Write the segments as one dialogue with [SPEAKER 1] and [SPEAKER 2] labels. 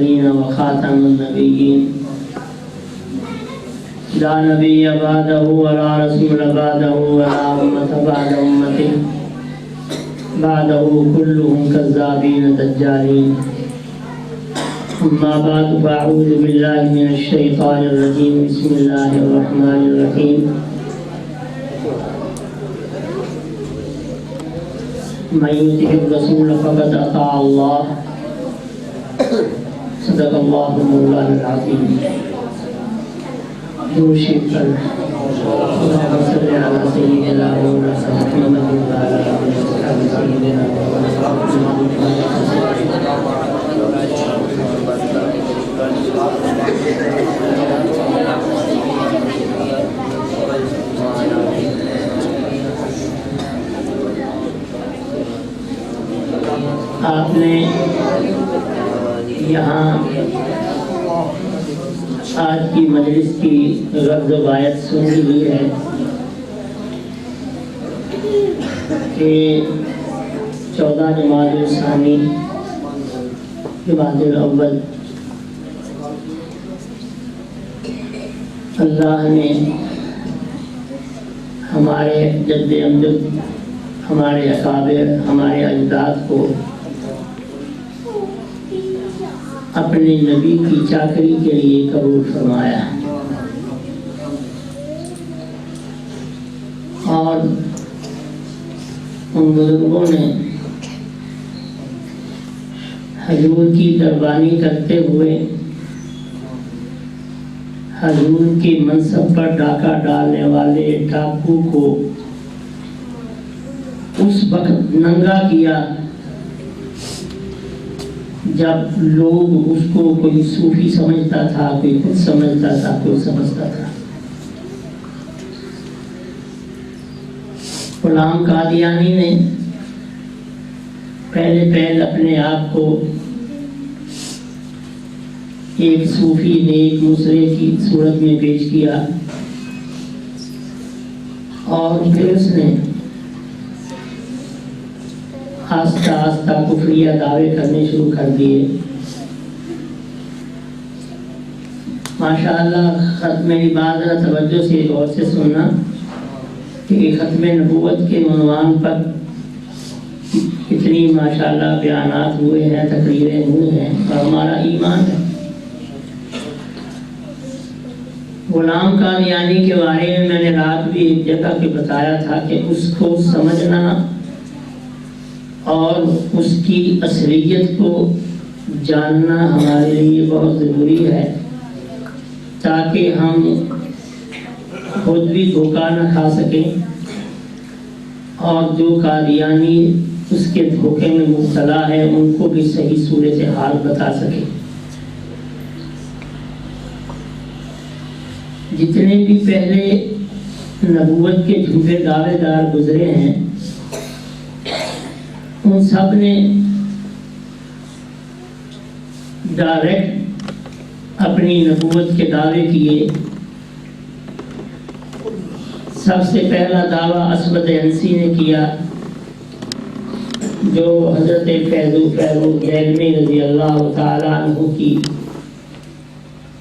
[SPEAKER 1] وخاتم النبيين لا نبي بعده ولا رسول بعده ولا أمة بعد أمته بعده كلهم كذابين دجالين. أما بعد فأعوذ بالله من الشيطان الرجيم. بسم الله الرحمن الرحيم. من يطع الرسول فقد أطاع الله. صدق الله مولانا العظيم. درود پر اللهم صل على سيدنا مولانا محمد وعلى آله وصحبه سيدنا آپ نے یہاں آج کی مجلس کی غرض و غایت سن لی ہے کہ 14 جمادی الثانی جمادی الاول اللہ نے ہمارے جد امجد ہمارے اکابر ہمارے اجداد کو اپنے نبی کی چاکری کے لیے قبول فرمایا اور ان بزرگوں نے حضور کی دربانی کرتے ہوئے حضور کی منصب پر ڈاکہ ڈالنے والے ڈاکو کو اس وقت ننگا کیا جب لوگ اس کو کوئی صوفی سمجھتا تھا، کوئی خود سمجھتا تھا، کوئی سمجھتا تھا۔ غلام قادیانی نے پہلے اپنے آپ کو ایک صوفی نیک مسرے کی صورت میں پیش کیا اور پھر اس نے آہستہ آہستہ کفریہ دعوے کرنے شروع کر دیے۔ ماشاءاللہ میری بات ذرا توجہ سے غور سے سننا کہ ختم نبوت کے عنوان پر کتنی ماشاءاللہ بیانات ہوئے ہیں، تقریریں ہوئی ہیں اور ہمارا ایمان ہے۔ غلام قادیانی کے بارے میں میں نے رات بھی ایک جگہ پہ بتایا تھا کہ اس کو سمجھنا اور اس کی اصلیت کو جاننا ہمارے لیے بہت ضروری ہے تاکہ ہم خود بھی دھوکہ نہ کھا سکیں اور جو قادیانی اس کے دھوکے میں مبتلا ہے ان کو بھی صحیح صورت حال بتا سکیں۔ جتنے بھی پہلے نبوت کے جھوٹے دعوے دار گزرے ہیں ان سب نے ڈائریکٹ اپنی نبوت کے دعوے کیے۔ سب سے پہلا دعویٰ اسود انسی نے کیا جو حضرت فیروز دہلوی رضی اللہ تعالیٰ عنہ کی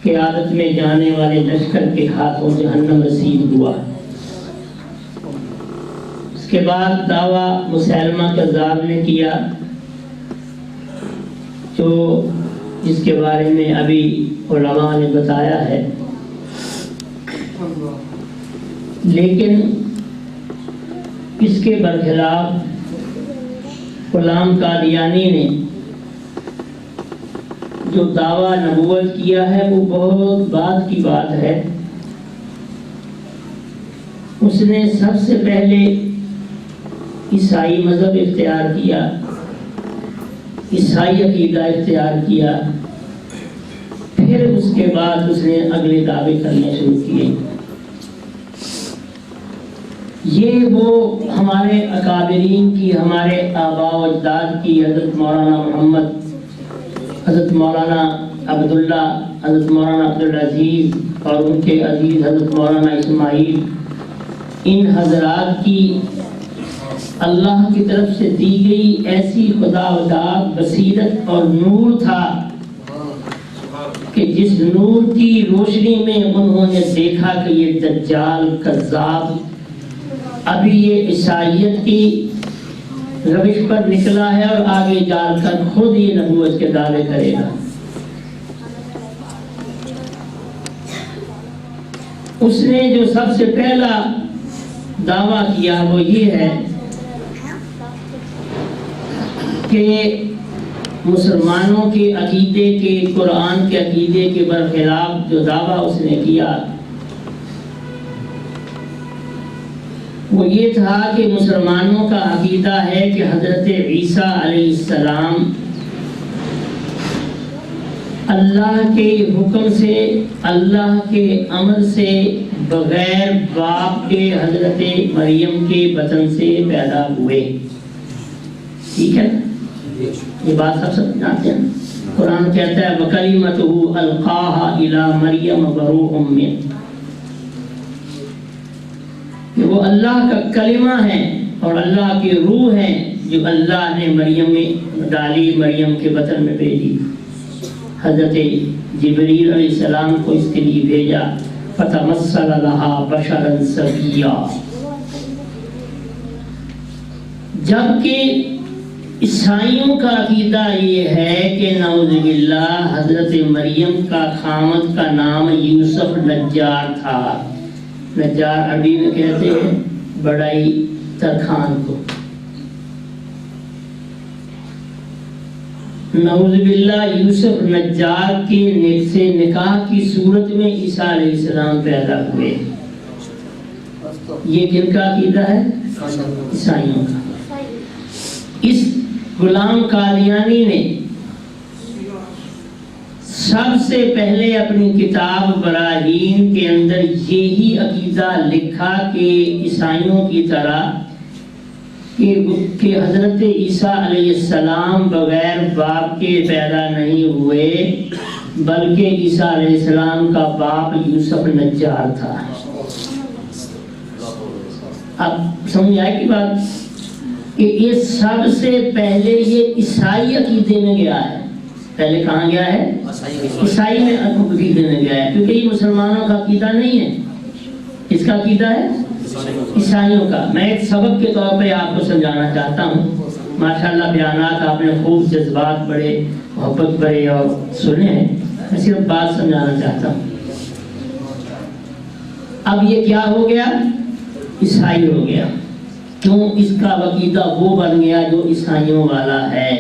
[SPEAKER 1] قیادت میں جانے والے لشکر کے ہاتھوں جہنم رسید ہوا۔ کے بعد دعویٰ مسیلمہ کذاب نے کیا جو جس کے بارے میں ابھی علماء نے بتایا ہے، لیکن اس کے برخلاف غلام قادیانی نے جو دعویٰ نبوت کیا ہے وہ بہت بعد کی بات ہے۔ اس نے سب سے پہلے عیسائی مذہب اختیار کیا، عیسائی عقیدہ اختیار کیا، پھر اس کے بعد اس نے اگلے دعوے کرنے شروع کیے۔ یہ وہ ہمارے اکابرین کی، ہمارے آباء و اجداد کی، حضرت مولانا محمد، حضرت مولانا عبداللہ، حضرت مولانا عبدالعزیز اور ان کے عزیز حضرت مولانا اسماعیل، ان حضرات کی اللہ کی طرف سے دی گئی ایسی خدا وداد بصیرت اور نور تھا کہ جس نور کی روشنی میں انہوں نے دیکھا کہ یہ دجال کذاب ابھی یہ عیسائیت کی روش پر نکلا ہے اور آگے جا کر خود یہ نبوت کے دعوے کرے گا، اس نے جو سب سے پہلا دعویٰ کیا وہ یہ ہے کہ مسلمانوں کے عقیدے کے، قرآن کے عقیدے کے برخلاف جو دعویٰ اس نے کیا وہ یہ تھا کہ مسلمانوں کا عقیدہ ہے کہ حضرت عیسیٰ علیہ السلام اللہ کے حکم سے، اللہ کے امر سے، بغیر باپ کے حضرت مریم کے بطن سے پیدا ہوئے۔ ٹھیک ہے، یہ بات سب جانتے ہیں۔ قرآن کہتا ہے وَكَلِمَتُهُ أَلْقَاهَا إِلَى مَرْيَمَ وَرُوحٌ مِّنْهُ، کہ وہ اللہ کا کلمہ ہے اور اللہ کی روح ہے جو اللہ نے مریم میں ڈالی، مریم کے بطن میں بھیجی۔ حضرت جبریل علیہ السلام کو اس کے لیے بھیجا، فَتَمَثَّلَ لَهَا بَشَرًا سَوِيًّا۔ جبکہ عیسائیوں کا عقیدہ یہ ہے کہ نعوذ باللہ حضرت مریم کا خامد کا نام یوسف نجار تھا۔ نجار عربی میں کہتے ہیں بڑائی ترخان کو۔ نعوذ باللہ یوسف نجار کے سے نکاح کی صورت میں عیسیٰ علیہ السلام پیدا ہوئے۔ یہ کن کا عقیدہ ہے؟ عیسائیوں کا۔ اس غلام قادیانی نے سب سے پہلے اپنی کتاب براہین کے اندر یہی عقیدہ لکھا کہ عیسائیوں کی طرح کہ حضرت عیسیٰ علیہ السلام بغیر باپ کے پیدا نہیں ہوئے، بلکہ عیسیٰ علیہ السلام کا باپ یوسف نجار تھا۔ اب سمجھ آئے کی بات کہ یہ سب سے پہلے یہ عیسائی عقیدے میں گیا ہے۔ پہلے کہاں گیا ہے؟ عیسائی میں عقیدے میں گیا ہے، کیونکہ یہ مسلمانوں کا عقیدہ نہیں ہے۔ اس کا عقیدہ ہے عیسائیوں کا۔ میں ایک سبق کے طور پہ آپ کو سمجھانا چاہتا ہوں۔ ماشاءاللہ بیانات آپ نے خوب جذبات بڑے، محبت بڑے اور سنے ہیں، میں صرف بات سمجھانا چاہتا ہوں۔ اب یہ کیا ہو گیا؟ عیسائی ہو گیا۔ کیوں؟ اس کا عقیدہ وہ بن گیا جو عیسائیوں والا ہے۔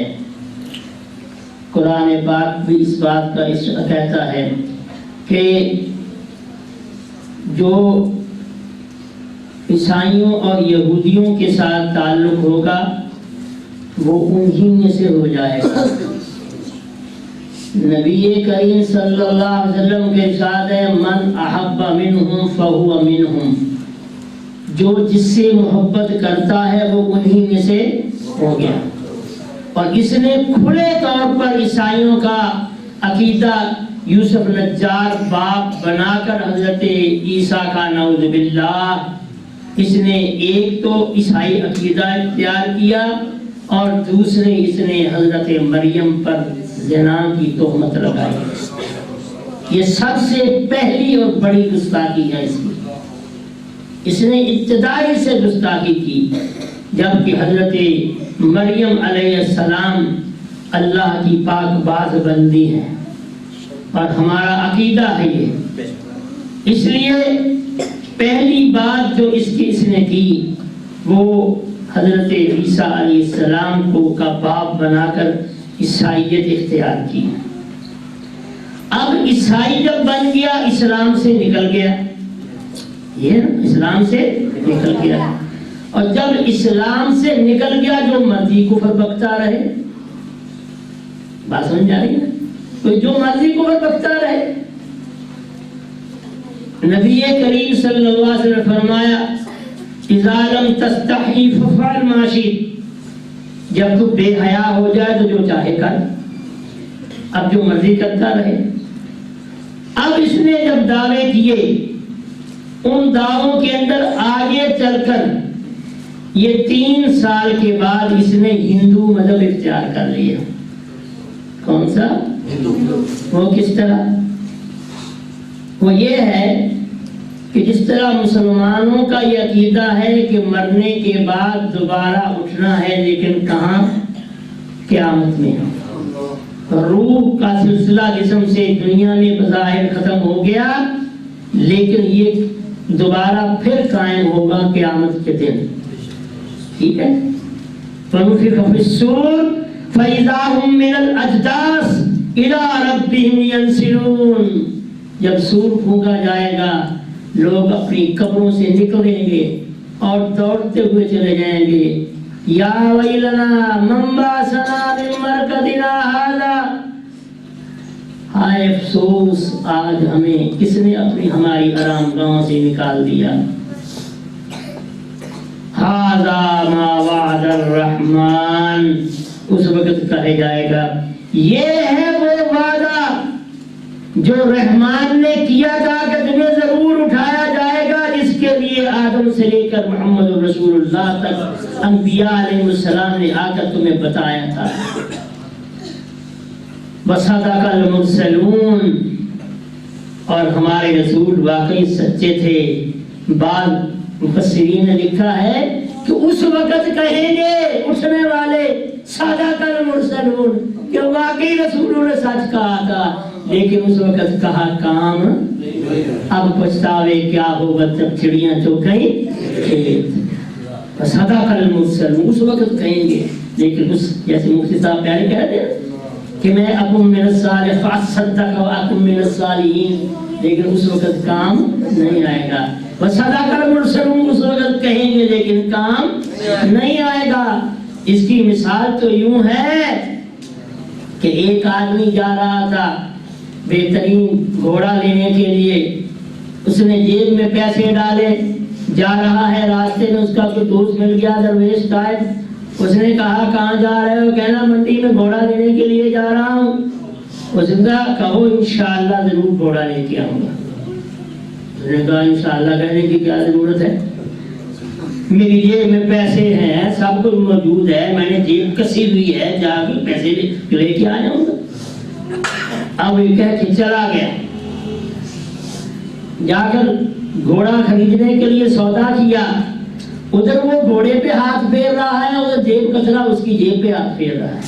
[SPEAKER 1] قرآن پاک بھی اس بات کا کہتا ہے کہ جو عیسائیوں اور یہودیوں کے ساتھ تعلق ہوگا وہ انہی میں سے ہو جائے گا۔ نبی کریم صلی اللہ علیہ وسلم کے ارشاد ہے من احب منہم فہو منہم، جو جس سے محبت کرتا ہے وہ انہی میں سے ہو گیا۔ اور اس نے کھلے طور پر عیسائیوں کا عقیدہ یوسف نجار باپ بنا کر حضرت عیسیٰ کا نعوذ باللہ، اس نے ایک تو عیسائی عقیدہ اختیار کیا اور دوسرے اس نے حضرت مریم پر زنا کی تہمت لگائی۔ یہ سب سے پہلی اور بڑی گستاخی ہے اس کی۔ اس نے ابتدائی سے گستاخی کی، جبکہ حضرت مریم علیہ السلام اللہ کی پاک باز بندی ہے اور ہمارا عقیدہ ہے یہ۔ اس لیے پہلی بات جو اس نے کی وہ حضرت عیسیٰ علیہ السلام کو کا باپ بنا کر عیسائیت اختیار کی۔ اب عیسائی جب بن گیا اسلام سے نکل گیا، یہ اسلام سے نکل گیا، اور جب اسلام سے نکل گیا جو مرضی کفر بکتا رہے۔ بات سمجھ جا رہی ہے؟ تو جو مرضی کفر بکتا رہے۔ نبی کریم صلی اللہ علیہ وسلم نے فرمایا اذا لم تستحی ففعل ما شئت، جب تو بے حیا ہو جائے تو جو چاہے کر، اب جو مرضی کرتا رہے۔ اب اس نے جب دعوے کیے، ان دعووں کے اندر آگے چل کر یہ 3 سال کے بعد اس نے ہندو مذہب اختیار کر لیا۔ کون سا؟ ہندو۔ وہ کس طرح؟ وہ یہ ہے کہ جس طرح مسلمانوں کا یہ عقیدہ ہے کہ مرنے کے بعد دوبارہ اٹھنا ہے، لیکن کہاں؟ قیامت میں۔ روح کا سلسلہ جسم سے دنیا میں بظاہر ختم ہو گیا، لیکن یہ دوبارہ پھر قائم ہوگا قیامت کے دن، ٹھیک ہے؟ فَنُفِخَ فِي الصُّورِ فَإِذَا هُم مِّنَ الْأَجْدَاثِ إِلَىٰ رَبِّهِمْ يَنسِلُونَ۔ جب سور پھونکا جائے گا، لوگ اپنی قبروں سے نکلیں گے اور دوڑتے ہوئے چلے جائیں گے، یا ویلنا من بعثنا من مرقدنا ھذا، ہائے افسوس آج ہمیں کس نے ہماری آرام گاہوں سے نکال دیا۔ ھذا ما وعد الرحمن، اس وقت کہا جائے گا یہ ہے وہ وعدہ جو رحمان نے کیا تھا کہ تمہیں ضرور اٹھایا جائے گا، جس کے لیے آدم سے لے کر محمد رسول اللہ تک انبیاء علیہ السلام نے آ کر تمہیں بتایا تھا۔ وصدق المرسلون، اور ہمارے رسول واقعی سچے تھے۔ بعض مفسرین نے لکھا ہے کہ اس وقت کہیں گے اٹھنے والے صدق المرسلون، کہ واقعی رسولوں نے سچ کہا تھا، لیکن اس وقت کہا کام اب پچھتاوے کیا ہوگا جب چڑیاں چگ گئیں۔ صدق المرسلون، اس وقت کہیں گے، لیکن اس جیسے مفتی صاحب پیارے کہتے ہیں کہ میں اکم من الصالح فاصدق واکم من الصالحین، لیکن اس وقت کام نہیں آئے گا۔ وصدق المرسلون، اس وقت کہیں گے لیکن کام نہیں آئے گا۔ اس کی مثال تو یوں ہے کہ ایک آدمی جا رہا تھا بہترین گھوڑا لینے کے لیے، اس نے جیب میں پیسے ڈالے، جا رہا ہے، راستے میں اس کا کوئی دوست مل گیا درویش صاحب، اس نے کہا کہاں جا رہے ہو؟ کہنا منڈی میں گھوڑا لینے کے لیے جا رہا ہوں۔ اس نے کہا کہو انشاءاللہ ضرور گھوڑا لے کے آؤں گا۔ اس نے کہا انشاءاللہ کہنے کی کیا ضرورت ہے، میری جیب میں پیسے ہیں، سب کچھ موجود ہے، میں نے جیب کسی ہوئی ہے، جا کے پیسے لے کے آ جاؤں گا۔ اب یہ کہہ کے چلا گیا، جا کر گھوڑا خریدنے کے لیے سودا کیا، ادھر وہ گھوڑے پہ ہاتھ پھیر رہا ہے، ادھر جیب کچرا اس کی جیب پہ ہاتھ پھیر رہا ہے۔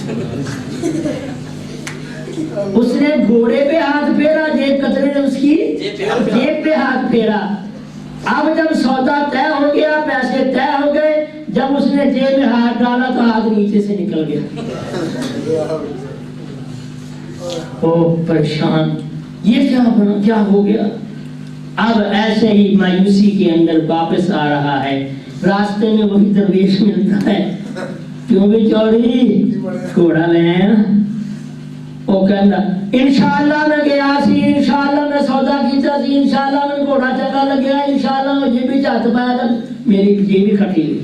[SPEAKER 1] اس نے گھوڑے پہ ہاتھ پھیرا، جیب کچرے نے اس کی جیب پہ ہاتھ پھیرا۔ اب جب سودا طے ہو گیا، پیسے طے ہو گئے، جب اس نے جیب میں ہاتھ ڈالا تو ہاتھ نیچے سے نکل گیا۔ وہ پریشان، یہ کیا ہو گیا؟ اب ایسے ہی مایوسی کے اندر واپس آ رہا ہے، راستے میں وہی درویش ملتا ہے، کیوں بھی چوڑی گھوڑا لے آیا؟ وہ کہنا انشاءاللہ میں گیا سی، انشاءاللہ میں سودا کیتا سی، انشاءاللہ میں گھوڑا چنگا لگیا، انشاءاللہ مجھے بھی چت پایا تھا، میری جیب بھی کھٹی ہوئی۔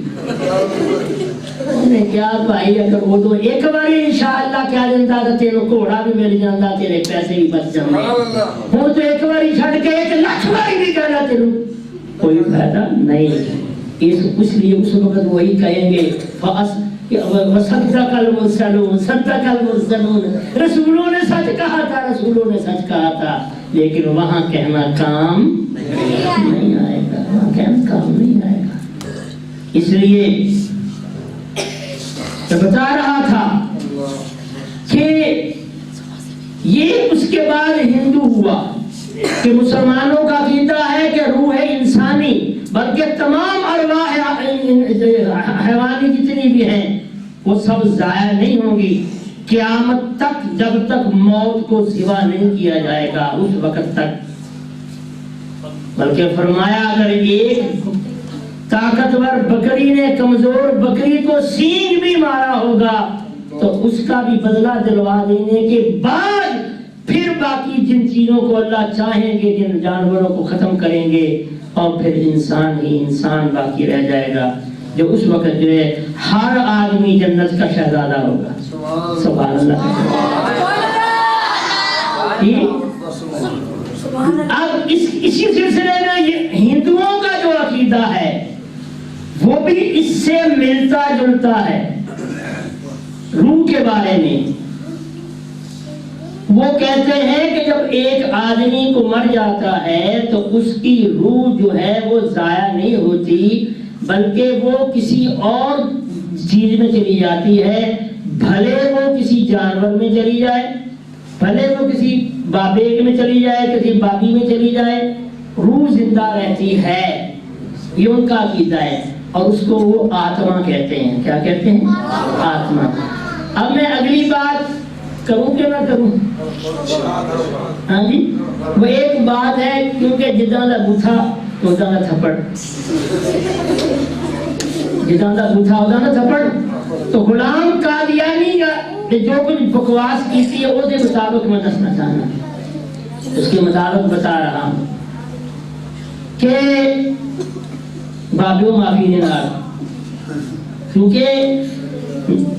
[SPEAKER 1] نے کیا بھائی اگر وہ تو ایک باری انشاءاللہ کہہ دیتا تو تیرے گھوڑا بھی مل جاتا، تیرے پیسے بھی بچ جاندے، وہ تو ایک باری چھڑ کے 1 لاکھ باری بھی کہنا تیرے کوئی فائدہ نہیں۔ اس لیے اس وقت وہی کہیں گے وَصَدَّقَ الْمُرْسَلُونَ صَدَّقَ الْمُرْسَلُونَ، رسولوں نے سچ کہا تھا، رسولوں نے سچ کہا تھا، لیکن وہاں کہنا کام نہیں آئے گا، وہاں کہنا کام نہیں آئے گا۔ اس لیے میں بتا رہا تھا کہ یہ اس کے بعد ہندو ہوا کہ مسلمانوں کا عقیدہ ہے کہ روح انسانی بلکہ تمام ارواح حیوانی جتنی بھی ہیں وہ سب ضائع نہیں ہوں گی قیامت تک، جب تک موت کو سوا نہیں کیا جائے گا اس وقت تک۔ بلکہ فرمایا اگر ایک طاقتور بکری نے کمزور بکری کو سینگ بھی مارا ہوگا تو اس کا بھی بدلہ دلوا دینے کے بعد پھر باقی جن چیزوں کو اللہ چاہیں گے، جن جانوروں کو ختم کریں گے، اور پھر انسان ہی انسان باقی رہ جائے گا، جو اس وقت جو ہے ہر آدمی جنت کا شہزادہ ہوگا۔ سبحان اللہ۔ اب اسی سلسلے میں یہ ہندوؤں کا جو عقیدہ ہے وہ بھی اس سے ملتا جلتا ہے روح کے بارے میں۔ وہ کہتے ہیں کہ جب ایک آدمی کو مر جاتا ہے تو اس کی روح جو ہے وہ ضائع نہیں ہوتی، بلکہ وہ کسی اور چیز میں چلی جاتی ہے، بھلے وہ کسی جانور میں چلی جائے، بھلے وہ کسی بابیک میں چلی جائے، کسی بابی میں چلی جائے، روح زندہ رہتی ہے۔ یہ ان کا عقیدہ ہے، اور اس کو وہ آتما کہتے ہیں۔ کیا کہتے ہیں؟ آتما۔ اب میں اگلی بات کروں کہ نہ کروں؟ ہاں جی، وہ ایک بات ہے، کیونکہ جداں دا بوتھا اُداں دا تھپڑ، جداں دا بوتھا اُداں دا تھپڑ۔ تو غلام قادیانی کا جو کچھ بکواس کی تھی وہ دے مطابق میں دسنا چاہنا، اس کے مطابق بتا رہا ہوں کہ بابیوں معافی دینا، کیونکہ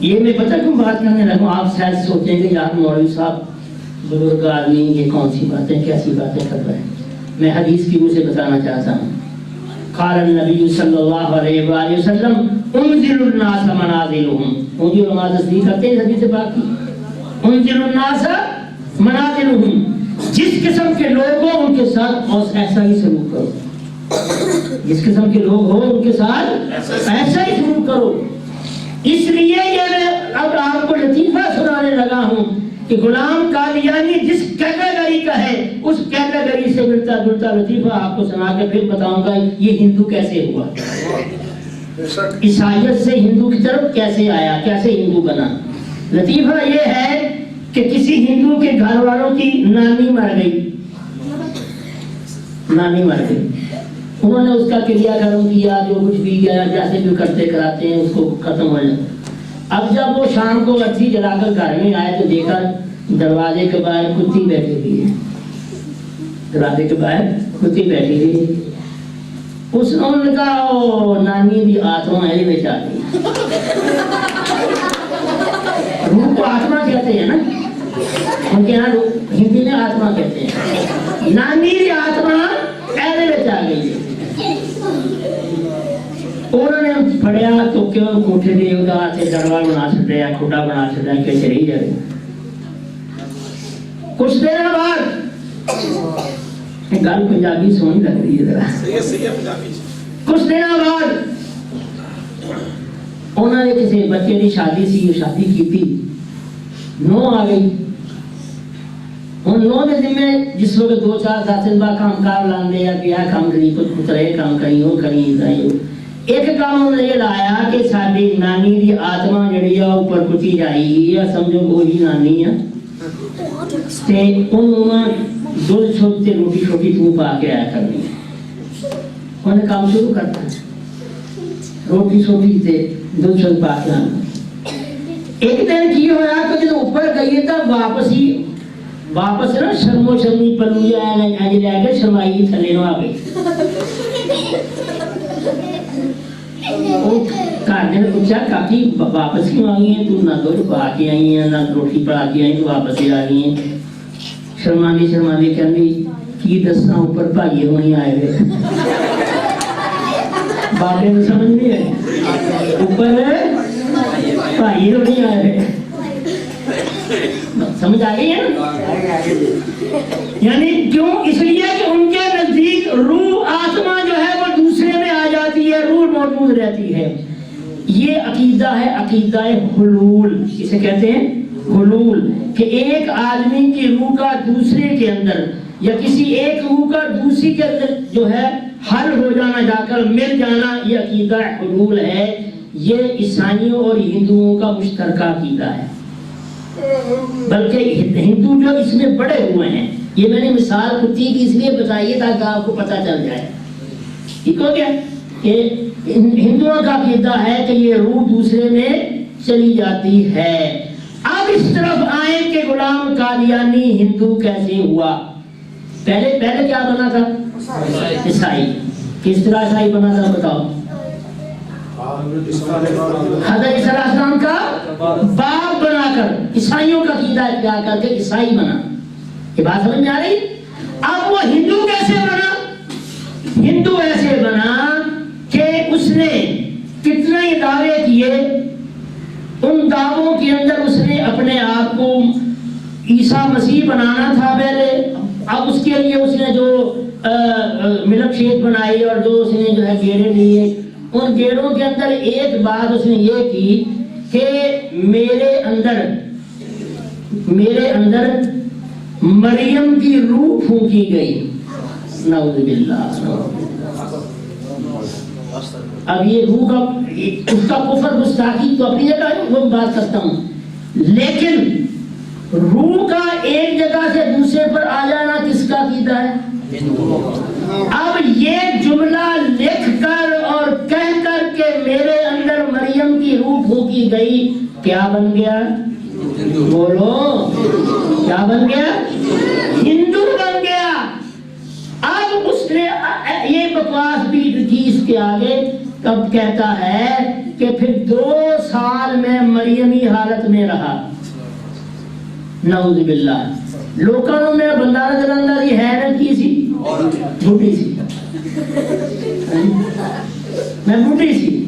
[SPEAKER 1] یہ میں پتہ کیوں بات کرنے لگا، آپ شاید سوچیں گے یار مولوی صاحب بزرگ آدمی یہ کون سی باتیں کیسی باتیں کر رہے ہیں۔ میں حدیث کی روح سے بتانا چاہتا ہوں، قال النبی صلی اللہ علیہ وآلہ وسلم انذر الناس منازلهم، مجھے علماء تصدیق کرتے ہیں حدیث پاک کی، انذر الناس منازلهم، جس قسم کے لوگ ہوں ان کے ساتھ ایسا ہی سلوک کرو، جس قسم کے لوگ ہوں ان کے ساتھ ایسا ہی سلوک کرو۔ اس لیے یہ میں اب آپ کو لطیفہ سنانے لگا ہوں کہ غلام قادیانی جس کیٹیگری کا ہے اس کیٹیگری سے ملتا جلتا لطیفہ آپ کو سنا کے پھر بتاؤں گا یہ ہندو کیسے ہوا، عیسائیت سے ہندو کی طرف کیسے آیا، کیسے ہندو بنا۔ لطیفہ یہ ہے کہ کسی ہندو کے گھر والوں کی نانی مر گئی، نانی مر گئی، انہوں نے اس کا کریا کرم کیا، جو کچھ بھی کیا جیسے بھی کرتے کراتے ہیں اس کو ختم ہو جاتا۔ اب جب وہ شام کو اچھی جلا کر گھر میں آئے تو دیکھا دروازے کے باہر کتی بیٹھی ہوئی ہے، دروازے کے باہر کتی بیٹھی ہوئی ہے۔ اس نے کہا او نانی بھی آتما ہے بیچاری، روح کو آتما کہتے ہیں نا، ان کے یہاں ہندی میں آتما کہتے ہیں، نانی بھی آتما ایسے بیچا گئی ہے۔ انہوں نے پڑھیا تو کیوں کوٹھے دے ادا سے دربار بنا سکتے ہیں، کھوٹا بنا سکتے ہیں، کیسے رہی جائے۔ کچھ دیر بعد گل پنجابی سونی لگ رہی ہے ذرا، کچھ دیر بعد انہوں نے کسی بچے کی شادی سی، شادی کی تھی، نو آ گئی۔ ان نو کے ذمے جس وقت 2-4 سال بعد کام کار لاندے یا کیا کام کری، کچھ پترے کام کری ہو کری، ایک کام انہوں نے یہ لایا کہ ساری نانی دی آتما جڑی ہے اوپر کچی جائی ہے، سمجھو وہی نانی ہے، تے انہوں دل چھوٹتے روٹی چھوٹی تو پا کے آیا کرنی، انہوں نے کام شروع کرتا روٹی چھوٹی تے دل چھوٹ پا کے آنا۔ ایک دن کی ہوا کہ جب اوپر گئی تھا واپس نا شرم و شرمی پلویا ہے لے کے شرمائی تھلے نو آ گئی۔ گھر نے پوچھا کاکی واپس کیوں آ گئی ہیں، تم نہ دودھ پا کے آئی ہیں نہ روٹی پڑا کے آئی، تو واپس ہی آ گئی ہیں۔ شرماندی شرماندی کہندی کی دسنا اوپر بھائیے ہوئی آئے ہوئے، بابے میں سمجھ نہیں آئی، اوپر بھائی ہوئی آئے ہوئے، سمجھ آ گئی ہے نا؟ یعنی کیوں؟ اس لیے کہ ان کے نزدیک روح آتما جو ہے وہ دوسرے میں آ جاتی ہے، روح موجود رہتی ہے۔ یہ عقیدہ ہے عقیدہ حلول، اسے کہتے ہیں حلول، کہ ایک آدمی کی روح کا دوسرے کے اندر یا کسی ایک روح کا دوسری کے اندر جو ہے حل ہو جانا، جا کر مل جانا، یہ عقیدہ حلول ہے۔ یہ عیسائیوں اور ہندوؤں کا مشترکہ عقیدہ ہے، بلکہ ہندو جو اس میں بڑے ہوئے ہیں۔ یہ میں نے مثال کتی کی اس لیے بتائی ہے تاکہ آپ کو پتہ چل جائے، ٹھیک ہو گیا، کہ ہندوؤں کا عقیدہ ہے کہ یہ روح دوسرے میں چلی جاتی ہے۔ اب اس طرف آئیں کہ غلام قادیانی ہندو کیسے ہوا؟ پہلے کیا بنا تھا؟ عیسائی۔ کس طرح عیسائی بنا تھا بتاؤ؟ حضرت عیسیٰ علیہ السلام کا باپ بنا کر، عیسائیوں کا عقیدہ اختیار کر کے عیسائی بنا۔ یہ بات سمجھ میں آ رہی؟ اب وہ ہندو کیسے بنا؟ ہندو ایسے بنا کہ اس نے کتنے ہی دعوے کیے، ان دعووں کے اندر اس نے اپنے آپ کو عیسیٰ مسیح بنانا تھا، پہلے اب اس کے لیے اس نے جو ملک شیٹ بنائی اور جو اس نے جو ہے گیڑے لیے، ان گیڑوں کے اندر ایک بات اس نے یہ کی کہ میرے اندر مریم کی روح پھونکی گئی، نعوذ باللہ۔ اب یہ روح کا اس کا کفر گستاخی تو اپنی جگہ ہے، وہ بات کرتا ہوں، لیکن روح کا ایک جگہ سے دوسرے پر آ جانا کس کا عقیدہ ہے؟ اب یہ جملہ لکھ کر اور کہہ کر کہ میرے اندر مریم کی روح پھونکی گئی، کیا بن گیا؟ بولو کیا بن گیا؟ ہندو بن گیا۔ اب اس نے یہ بکواس بھی تھی اس کے آگے، کب کہتا ہے کہ پھر 2 سال میں مریمی حالت میں رہا، نعوذ باللہ۔ لوکاں میں بندارہ جلندر دی حیرت کی سی، بھوٹی سی، میں بھوٹی سی،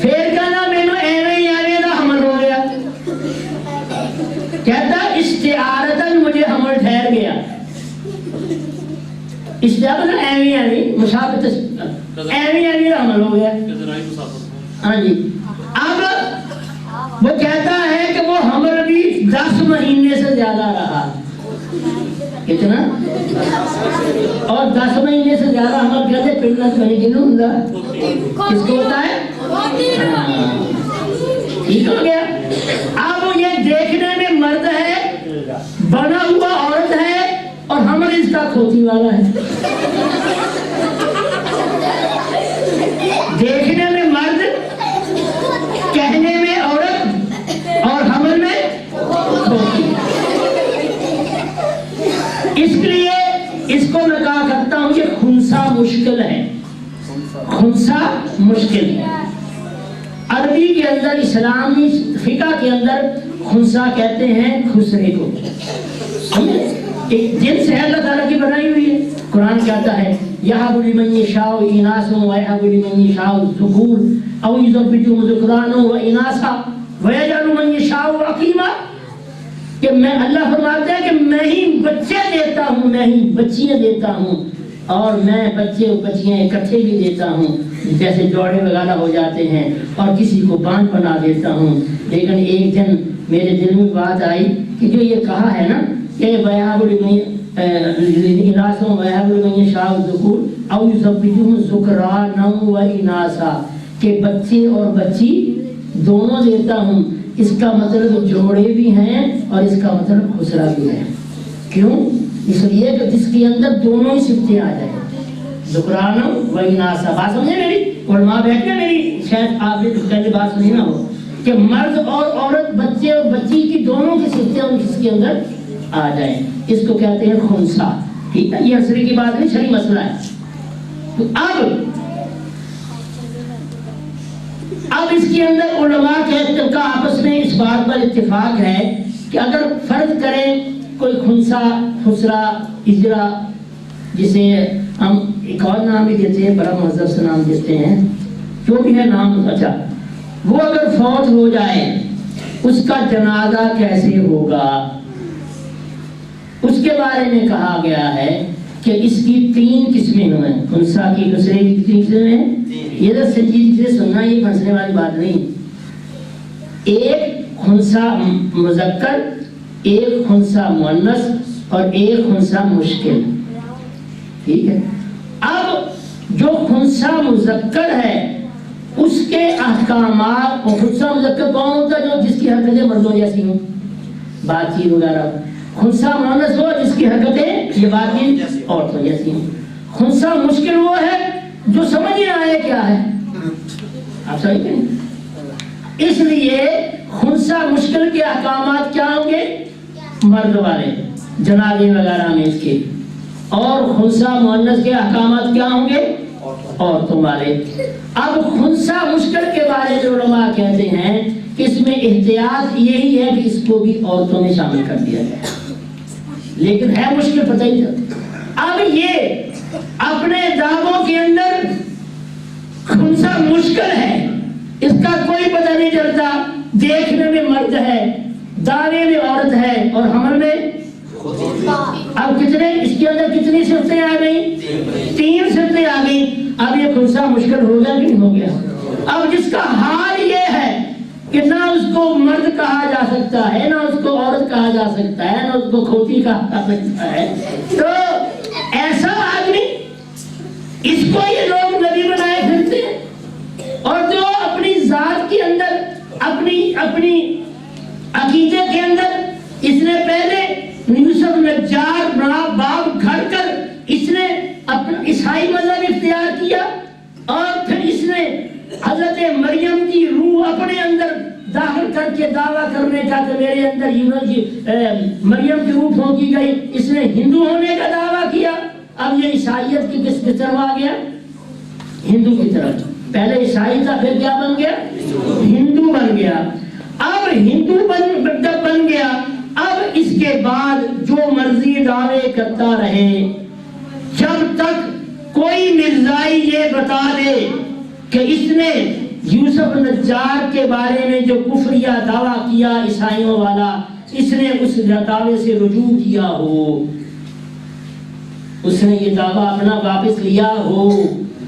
[SPEAKER 1] پھر کہنا مینوں ایویں دا حمل ہو گیا، کہتا استعارتاً مجھے حمل ٹھہر گیا، استعارتاً ایویں مشابہت ایویں دا حمل ہو گیا۔ ہاں جی، اب وہ کہتا ہے کہ وہ حمل بھی 10 مہینے سے زیادہ رہا، کتنا؟ اور 10 مہینے سے زیادہ حمل کہتے پنڈت بنی کنوں ہوندا، کس کو ہوتا ہے؟ ٹھیک ہو گیا۔ اب یہ دیکھنے میں مرد ہے، بنا ہوا عورت ہے، اور حمل اس کا کھوتی والا ہے۔ دیکھنے میں مرد، کہنے میں عورت، اور حمل میں کھوتی۔ اس لیے اس کو میں کہا کرتا ہوں کہ خنثی مشکل ہے، خنثی مشکل ہے۔ عربی کے اندر، اسلامی فقہ کے اندر خنثی کہتے ہیں خسرے کو، ایک جنس ہے اللہ تعالیٰ کی بنائی ہوئی ہے۔ قرآن کہتا ہے یَهَبُ لِمَن یَشَاءُ إِنَاثًا وَيَهَبُ لِمَن یَشَاءُ الذُّکُورَ أَوْ يُزَوِّجُهُمْ ذُکْرَانًا وَإِنَاثًا وَيَجْعَلُ مَن یَشَاءُ عَقِیمًا، کہ میں اللہ فرماتا ہے کہ میں ہی بچے دیتا ہوں، میں ہی بچیاں دیتا ہوں، اور میں بچے اور بچیاں اکٹھے بھی دیتا ہوں، جیسے جوڑے وغیرہ ہو جاتے ہیں، اور کسی کو باندھ بنا دیتا ہوں۔ لیکن ایک دن میرے دل میں بات آئی کہ جو یہ کہا ہے نا کہ وَيَهَبُ لِمَن إِنَاثًا وَيَهَبُ لِمَن يَشَاءُ الذُّکُورَ أَوْ يُزَوِّجُهُمْ ذُکْرَانًا وَإِنَاثًا، کہ بچے اور بچی دونوں دیتا ہوں، اس کا مطلب جوڑے بھی ہیں اور اس کا مطلب خسرا بھی ہے۔ کیوں؟ اس لیے کہ جس کے اندر دونوں ہی صفتیں آ جائیں، ذکرانًا وإناثًا۔ بات سمجھے میری؟ علماء بیٹھے میری، شاید آپ نے پہلے بات سنی نہ ہو کہ مرد اور عورت، بچے اور بچی کی دونوں کی صفتیں ان کس کے اندر آ جائیں، اس کو کہتے ہیں خنثی۔ ٹھیک ہے، یہ عصری کی بات نہیں، شرعی مسئلہ ہے۔ تو اب اس کے اندر علماء کہتے ہیں آپس میں اس بات پر اتفاق ہے کہ اگر فرض کریں کوئی خنثی، خسرا، اجرا، جسے ہم ایک اور نام بھی دیتے ہیں، بڑا مہذب سے نام دیتے ہیں، جو بھی ہے نام اچھا، وہ اگر فوت ہو جائے اس کا جنازہ کیسے ہوگا، اس کے بارے میں کہا گیا ہے کہ اس کی 3 قسمیں ہیں۔ خنثی کی خسرے کی 3 قسمیں ہیں۔ یہ تو سنجیدگی سے سننا، یہ پھنسنے والی بات نہیں۔ ایک خنثی مذکر، ایک خنثی مؤنث، اور ایک خنثی مشکل۔ ٹھیک ہے، اب جو خنثی مذکر ہے اس کے احکامات، اور خنثی مذکر کون ہوتا ہے؟ جو جس کی حرکتیں مردوں جیسی ہوں، بات چیت وغیرہ۔ خنثی مؤنث وہ جس کی حرکتیں یہ بات چیت عورتوں جیسی ہوں۔ خنثی مشکل وہ ہے جو سمجھ نہ آئے کیا ہے، آپ صحیح کہیں۔ اس لیے خنثی مشکل کے احکامات کیا ہوں گے؟ مرد والے، جنازے وغیرہ میں اس کے، اور خنثی مؤنث کے احکامات کیا ہوں گے؟ عورتوں والے۔ اب خنثی مشکل کے بارے میں علماء کہتے ہیں کہ اس میں احتیاط یہی ہے کہ اس کو بھی عورتوں میں شامل کر دیا جائے، لیکن ہے مشکل، پتہ ہی چلتا۔ اب یہ اپنے دعووں کے اندر خنثی مشکل ہے، اس کا کوئی پتہ نہیں چلتا، دیکھنے میں مرد ہے، دعوے میں عورت ہے، اور حمل میں اب کتنے اس کے اندر کتنی صفتیں آ گئی؟ 3 صفتیں آ گئی. اب یہ خنثی مشکل ہو گیا کہ نہیں ہو گیا؟ اب جس کا حال یہ ہے کہ نہ اس کو مرد کہا جا سکتا ہے، نہ اس کو عورت کہا جا سکتا ہے، نہ اس کو کھوتی کہا جا سکتا ہے، تو ایسا آدمی، اس کو یہ لوگ نبی بنائے پھرتے ہیں. اور جو اپنی ذات کے اندر، اپنی عقیدے کے اندر اس نے پہلے یوسف نجار بڑا باپ گھڑ کر اس نے اپنا عیسائی مذہب اختیار کیا، اور پھر اس نے حضرت مریم کی روح اپنے اندر داخل کر کے دعویٰ کرنے کا کہ میرے اندر مریم کی روح پھونکی گئی، اس نے ہندو ہونے کا دعویٰ کیا. اب یہ عیسائیت کی کس طرف آ گیا؟ ہندو کی طرف. پہلے عیسائی تھا، پھر کیا بن گیا؟ ہندو بن گیا. اب ہندو بن گیا، اب اس کے بعد جو مرضی دعوے کرتا رہے، جب تک کوئی مرزائی یہ بتا دے کہ اس نے یوسف نجار کے بارے میں جو کفریہ دعویٰ کیا عیسائیوں والا، اس نے اس دعوے سے رجوع کیا ہو، اس نے یہ دعویٰ اپنا واپس لیا ہو،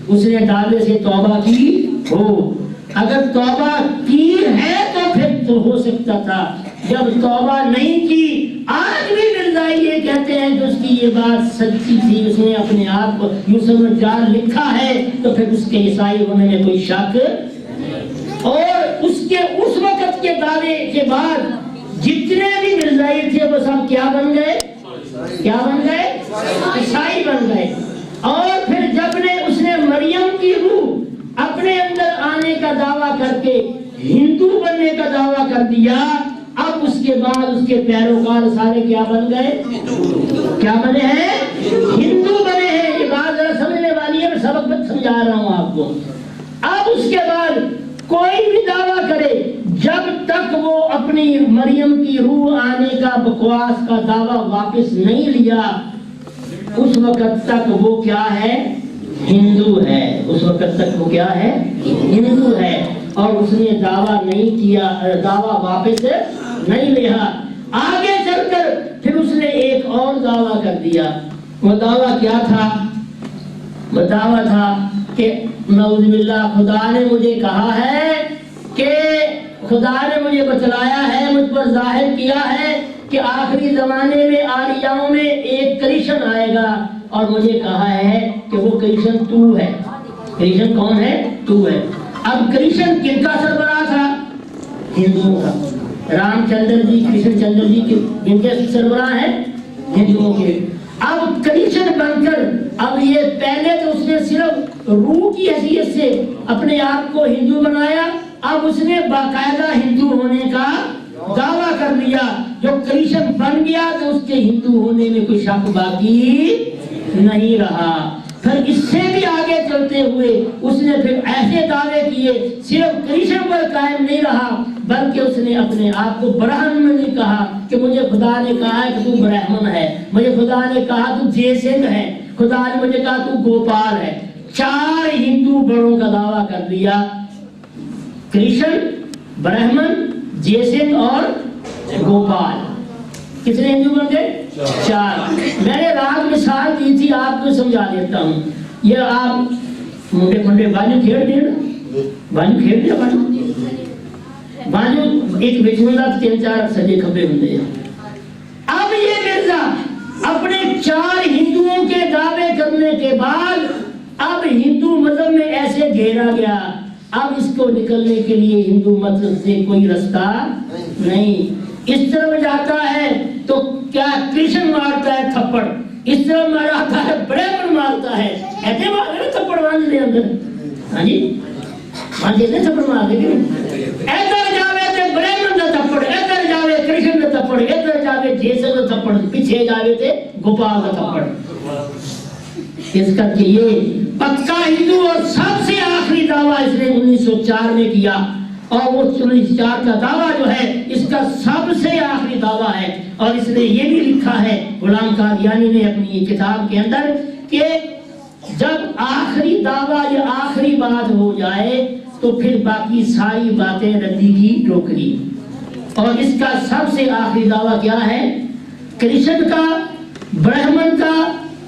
[SPEAKER 1] اس نے دعوے سے توبہ کی ہو. اگر توبہ کی ہے تو پھر تو ہو سکتا تھا. جب توبہ نہیں کی، آج بھی مرزائی یہ کہتے ہیں کہ اس کی یہ بات سچی تھی، اس نے اپنے آپ کو یوسف نجار لکھا ہے، تو پھر اس کے عیسائی ہونے میں کوئی شک. اور اس وقت کے دعوے کے بعد جتنے بھی مرزائی تھے وہ سب کیا بن گئے؟ کیا بن گئے؟ عیسائی بن گئے. اور پھر جب اس نے مریم کی روح اپنے اندر آنے کا دعویٰ کر کے ہندو بننے کا دعویٰ کر دیا، اب اس کے بعد اس کے پیروکار سارے کیا بن گئے؟ کیا بنے ہیں؟ ہندو بنے ہیں. یہ بات ذرا سمجھنے والی ہے، میں سبق بت سمجھا رہا ہوں آپ کو. اب اس کے بعد کوئی بھی دعویٰ کرے، جب تک وہ اپنی مریم کی روح آنے کا بکواس کا دعویٰ واپس نہیں لیا، اس وقت تک وہ کیا ہے؟ ہندو ہے. اس وقت تک وہ کیا ہے؟ ہندو ہے. اور اس نے دعویٰ نہیں کیا، دعویٰ واپس نہیں لیا. آگے چل کر پھر اس نے ایک اور دعویٰ کر دیا. وہ دعویٰ کیا تھا؟ وہ دعویٰ تھا کہ نعوذ باللہ، خدا نے مجھے کہا ہے کہ خدا نے مجھے بتلایا ہے، مجھ پر ظاہر کیا ہے کہ آخری زمانے میں آریاؤں میں ایک کرشن آئے گا، اور مجھے کہا ہے کہ وہ کرشن تو ہے. کرشن کون ہے؟ تو ہے. اب کرشن کن کا سربراہ تھا؟ ہندوؤں کا. رام چندر جی، کرشن چندر جی کن کے سربراہ ہیں؟ ہندوؤں کے. اب کرشن بن کر، اب یہ پہلے تو اس نے صرف روح کی حیثیت سے اپنے آپ کو ہندو بنایا، اب اس نے باقاعدہ ہندو ہونے کا دعویٰ کر لیا. جو کرشن بن گیا تو اس کے ہندو ہونے میں کوئی شک باقی نہیں رہا. پھر اس سے بھی آگے چلتے ہوئے اس نے پھر ایسے دعوے کیے، صرف کرشن پر قائم نہیں رہا، بلکہ اس نے اپنے آپ کو برہمن نے کہا کہ مجھے خدا نے کہا ہے کہ تو برہمن ہے، مجھے خدا نے کہا تو جے سنگھ ہے، خدا نے مجھے کہا تو گوپال ہے. 4 ہندو بڑوں کا دعویٰ کر دیا: کرشن، برہمن، جے سنگھ اور گوپال. کتنے ہندو بن گئے؟ 4. میں نے رات مثال دی تھی، آپ کو سمجھا دیتا ہوں. یہ آپ موٹے موٹے بانجو کھیل دیں نا، بانجو کھیل دیا. بانجو ایک بچھوڑا 3-4 سجے کھبے ہوتے ہیں. اب یہ مرزا اپنے 4 ہندوؤں کے دعوے کرنے کے بعد اب ہندو مذہب میں ایسے گھیرا گیا، اب اس کو نکلنے کے لیے ہندو مذہب سے کوئی رستہ نہیں. اس طرف جاتا ہے تو کیا کرشن مارتا ہے تھپڑ، اس طرف مارتا ہے برہمن مارتا ہے. ایسے مارے تھپڑ باندھ دے اندر. ہاں جی، باندھ دیتے تھپڑ مار دے. ادھر جاوے تے برہمن دا تھپڑ، ادھر جاوے کرشن دا تھپڑ، ادھر جاوے جیسن دا تھپڑ، پیچھے جاوے تے گوپال دا تھپڑ. اس کر کے یہ پکا ہندو اور سب سے آخری دعویٰ اس نے 1904 میں کیا. اور وہ 1904 کا دعویٰ جو ہے اس کا سب سے آخری دعویٰ ہے. اور اس نے یہ بھی لکھا ہے غلام قادیانی نے اپنی کتاب کے اندر کہ جب آخری دعویٰ یا آخری بات ہو جائے تو پھر باقی ساری باتیں ردی کی ٹوکری. اور اس کا سب سے آخری دعویٰ کیا ہے؟ کرشن کا، برہمن کا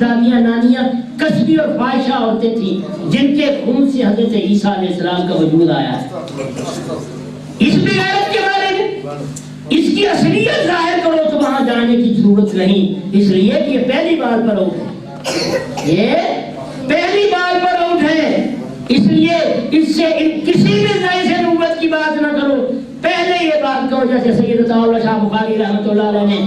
[SPEAKER 1] دادیاں نانیاں کسبی اور فاحشہ عورتیں تھیں جن کے خون سے حضرت عیسیٰ علیہ السلام کا وجود آیا ہے. اس بغیرت کے بارے میں اس کی اصلیت ظاہر کرو تو وہاں جانے کی ضرورت نہیں، اس لیے کہ یہ پہلی بار پر اٹھ ہے، یہ پہلی بار پر اٹھ ہے. اس لیے اس سے کسی بھی ذرائع سے نبوت کی بات نہ کرو، پہلے یہ بات کرو جیسے سید عطاء شاہ بخاری رحمۃ اللہ علیہ نے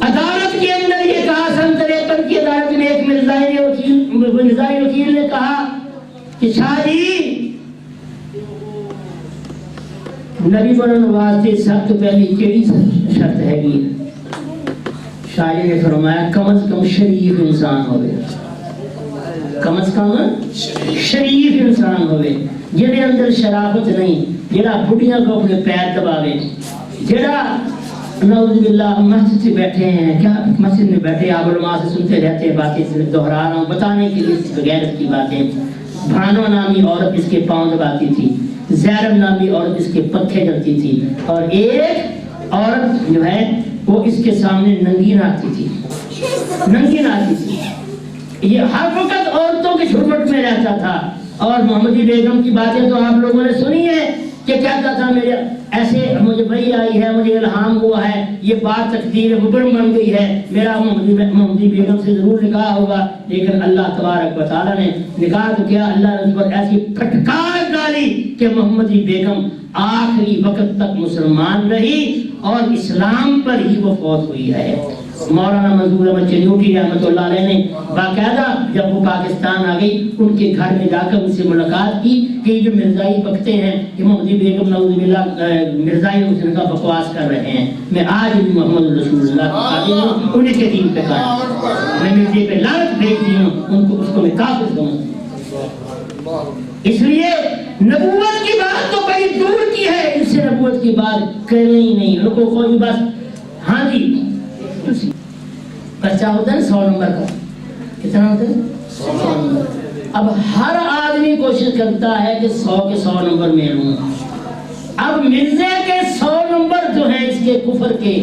[SPEAKER 1] عدالت کے اندر یہ کہا. سن 53 کی عدالت میں ایک مرزائی وکیل نے کہا کہ شاہ جی نبی مرن واسطے سب تو پہلی کیڑی شرط ہے گی؟ شاہ جی نے فرمایا کم از کم شریف انسان ہوئے، کم از کم شریف انسان ہوئے، جنہیں اندر شرافت نہیں، جڑا بڑھیاں کو اپنے پیر دباوے، جڑا نعوذ باللہ مسجد سے بیٹھے ہیں، کیا مسجد میں بیٹھے آپ علماء سے سنتے رہتے ہیں باتیں، دہرا رہا ہوں بتانے کے لیے غیرت کی باتیں. بھانو نامی عورت اس کے پاؤں دباتی تھی، زینب نامی عورت اس کے پتھے کرتی تھی، اور ایک عورت جو ہے وہ اس کے سامنے ننگی ناچتی تھی، ننگی ناچتی تھی. یہ ہر وقت عورتوں کے جھرمٹ میں رہتا تھا. اور محمدی بیگم کی باتیں تو آپ لوگوں نے سنی ہے کہ کہتا تھا میرے ایسے مجھے وحی آئی ہے، مجھے الہام ہوا ہے، یہ بات تقدیر مبرم بن گئی ہے، میرا محمدی بیگم سے ضرور نکاح ہوگا. لیکن اللہ تبارک و تعالیٰ نے نکاح تو کیا، اللہ نے اس پر ایسی پھٹکار ڈالی کہ محمدی بیگم آخری وقت تک مسلمان رہی اور اسلام پر ہی وہ فوت ہوئی ہے. مولانا منظور احمد چنیوٹی رحمۃ اللہ علیہ نے باقاعدہ جب وہ پاکستان آ گئی ان کے گھر میں جا کر ان سے ملاقات کی کہ یہ جو مرزائی بکتے ہیں کہ محمدی بیگم نعوذ باللہ مرزائی حسین کا بکواس کر رہے ہیں، میں آج بھی محمد رسول اللہ کا خادم ہوں، انہیں کے دین پہ قائم ہوں، میں مرزے پہ لعنت بھیجتی ہوں، ان کو اس کو میں کافر سمجھتی ہوں. اس لیے نبوت کی بات تو بڑی دور کی ہے، اس سے نبوت کی بات کریں ہی نہیں. ان کو کوئی بس ہاں جی بچہ ہوتا ہے 100 نمبر کا، کتنا ہوتا ہے 100 نمبر. اب ہر آدمی کوشش کرتا ہے کہ 100 کے 100 نمبر میں لوں. اب مرزے کے 100 نمبر جو ہیں اس کے کفر کے،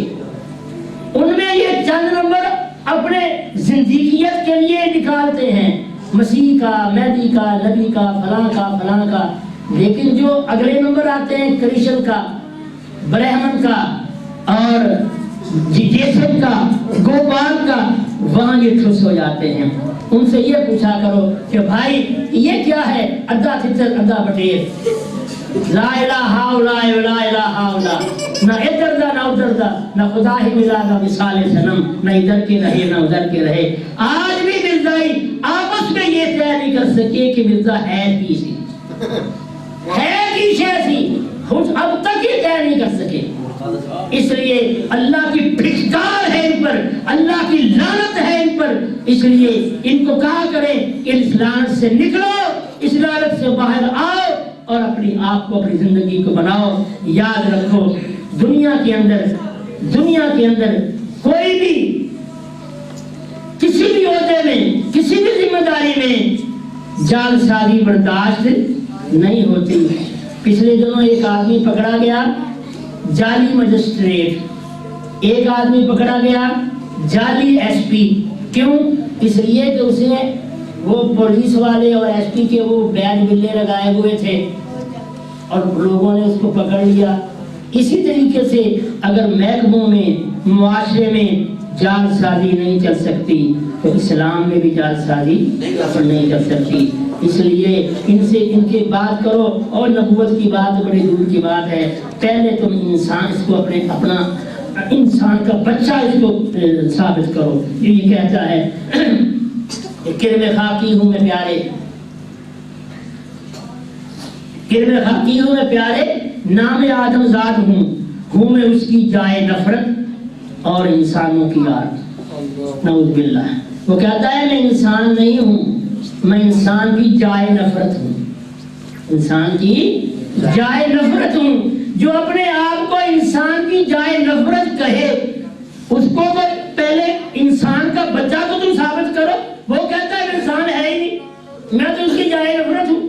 [SPEAKER 1] ان میں یہ چند نمبر اپنے زندگیت کے لیے نکالتے ہیں، مسیح کا، مہدی کا، نبی کا، فلاں کا فلاں کا. لیکن جو اگلے نمبر آتے ہیں کرشن کا، برہمن کا اور جیسن کا، گوپال کا، وہاں یہ ٹھس ہو جاتے ہیں. ان سے یہ پوچھا کرو کہ بھائی یہ کیا ہے؟ ادا تھچر ادا بٹیر، لا الہ الا لا الہ الا، نہ ادھر دا نہ ادھر دا، نہ خدا ہی ملا نہ مثال صنم، نہ ادھر کے رہے نہ ادھر کے رہے. آج بھی مرزائی آپس میں یہ طے نہیں کر سکے کہ مرزا ہے کی سی، ہے کی شے سی، اب تک یہ طے نہیں کر سکے. اس لیے اللہ کی پھٹکار ہے ان پر، اللہ کی لعنت ہے ان پر. اس لیے ان کو کہا کرے کہ اس لعنت سے نکلو، اس لعنت سے باہر آؤ اور اپنی آپ کو، اپنی زندگی کو بناؤ. یاد رکھو دنیا کے اندر کوئی بھی کسی بھی عہدے میں، کسی بھی ذمہ داری میں جعل سازی برداشت نہیں ہوتی. پچھلے دنوں ایک آدمی پکڑا گیا جعلی مجسٹریٹ، ایک آدمی پکڑا گیا جعلی ایس پی. کیوں؟ اس لیے کہ اسے وہ پولیس والے اور ایس پی کے وہ بیج بلے لگائے ہوئے تھے اور لوگوں نے اس کو پکڑ لیا. اسی طریقے سے اگر محکموں میں، معاشرے میں جعل سازی نہیں چل سکتی تو اسلام میں بھی جعل سازی نہیں چل سکتی. اس لیے ان سے ان کی بات کرو. اور نبوت کی بات بڑی دور کی بات ہے. پہلے تم انسان اس کو اپنا انسان کا بچہ اس کو ثابت کرو. یہ کہتا ہے کرم خاکی ہوں میں پیارے، کرم خاکی ہوں میں پیارے، نام آدم زاد ہوں میں اس کی جائے نفرت اور انسانوں کی یاد. نعوذ باللہ. وہ کہتا ہے میں انسان نہیں ہوں، میں انسان کی جائے نفرت ہوں، انسان کی جائے نفرت ہوں. جو اپنے آپ کو انسان کی جائے نفرت کہے اس کو تو پہلے انسان کا بچہ تو تم ثابت کرو. وہ کہتا ہے انسان ہے ہی نہیں، میں تو اس کی جائے نفرت ہوں.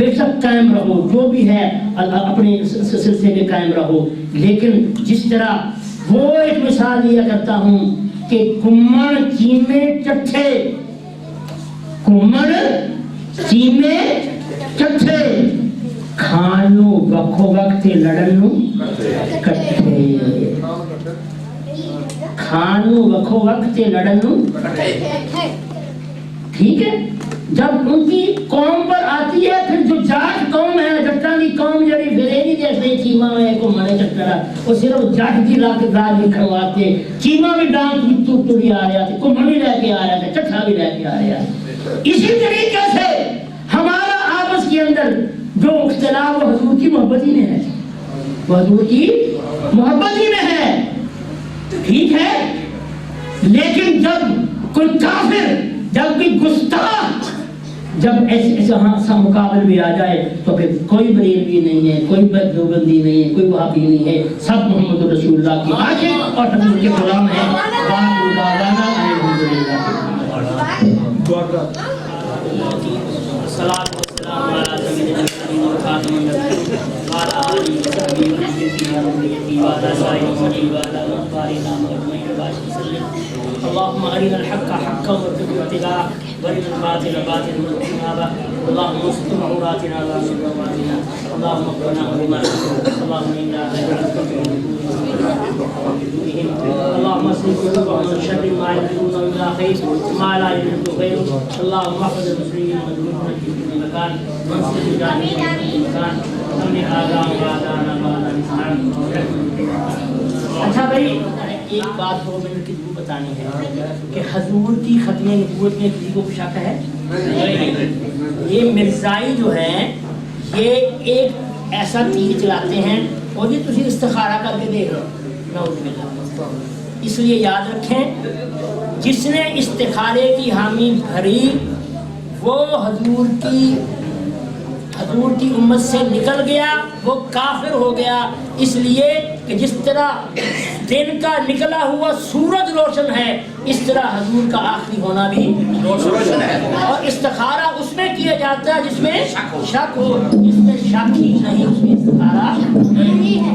[SPEAKER 1] بے شک قائم رہو، جو بھی ہے اپنے سلسلے میں قائم رہو، لیکن جس طرح وہ ایک مثال دیا کرتا ہوں کہ کمڑ چیمے چٹھے، کمڑ چیمے چٹھے، کھانو وکھو وقت لڑنو کٹھے، کھانو وکھو وقت لڑنو، ٹھیک ہے؟ جب ان کی قوم پر آتی ہے، پھر جو جاٹ قوم ہے، جٹاں دی قوم جڑی ویرینی دے اسے چیما ہے کو منے چکرا، وہ صرف جٹ دی راج لکھن واسطے چیما بھی ڈانس ٹوٹی آ رہا تھا، کو منی لے کے آ رہا تھا، چٹھا بھی لے کے آ رہا ہے۔ اسی طریقے سے ہمارا آپس کے اندر جو اختلاف وہ حضور کی محبت ہی میں ہے، وہ حضور کی محبت ہی میں ہے، ٹھیک ہے؟ لیکن جب کوئی کافر، جب کوئی گستاخ، جب ایسا مقابل بھی آ جائے تو پھر کوئی بریلوی نہیں ہے، کوئی دیوبندی نہیں ہے، کوئی وہابی نہیں ہے، سب محمد رسول اللہ کے عاشق اور حضور کے غلام ہیں۔ اللهم أرنا الحق حقا وارزقنا اتباعه وارنا الباطل باطلا وارزقنا اجتنابه اللهم استر عوراتنا وآمن رواتنا اللهم اغفرنا بما اللهم إنا نسألك اللهم اصلح قلوبهم من شر ما يدعون إلى خير ما لا يريد غيره اللهم احفظ المسلمين والمؤمنين في كل مكان وانصر المجاهدين في كل مكان امن آداب وآدانا وآداب الإسلام. اچھا بھائی، ایک بات 2 منٹ کی ضرور بتانی ہے کہ حضور کی ختم نبوت میں کسی کو شک ہے؟ یہ مرزائی جو ہیں یہ ایک ایسا تیر چلاتے ہیں اور یہ تسی استخارہ کر کے دیکھ لو، اس لیے یاد رکھیں جس نے استخارے کی حامی بھری وہ حضور کی امت سے نکل گیا، وہ کافر ہو گیا، اس لیے کہ جس طرح دن کا نکلا ہوا سورج روشن ہے اس طرح حضور کا آخری ہونا بھی روشن ہے، اور استخارہ اس میں کیا جاتا ہے جس میں شک ہو، جس میں شک ہی نہیں اس میں استخارہ نہیں ہے۔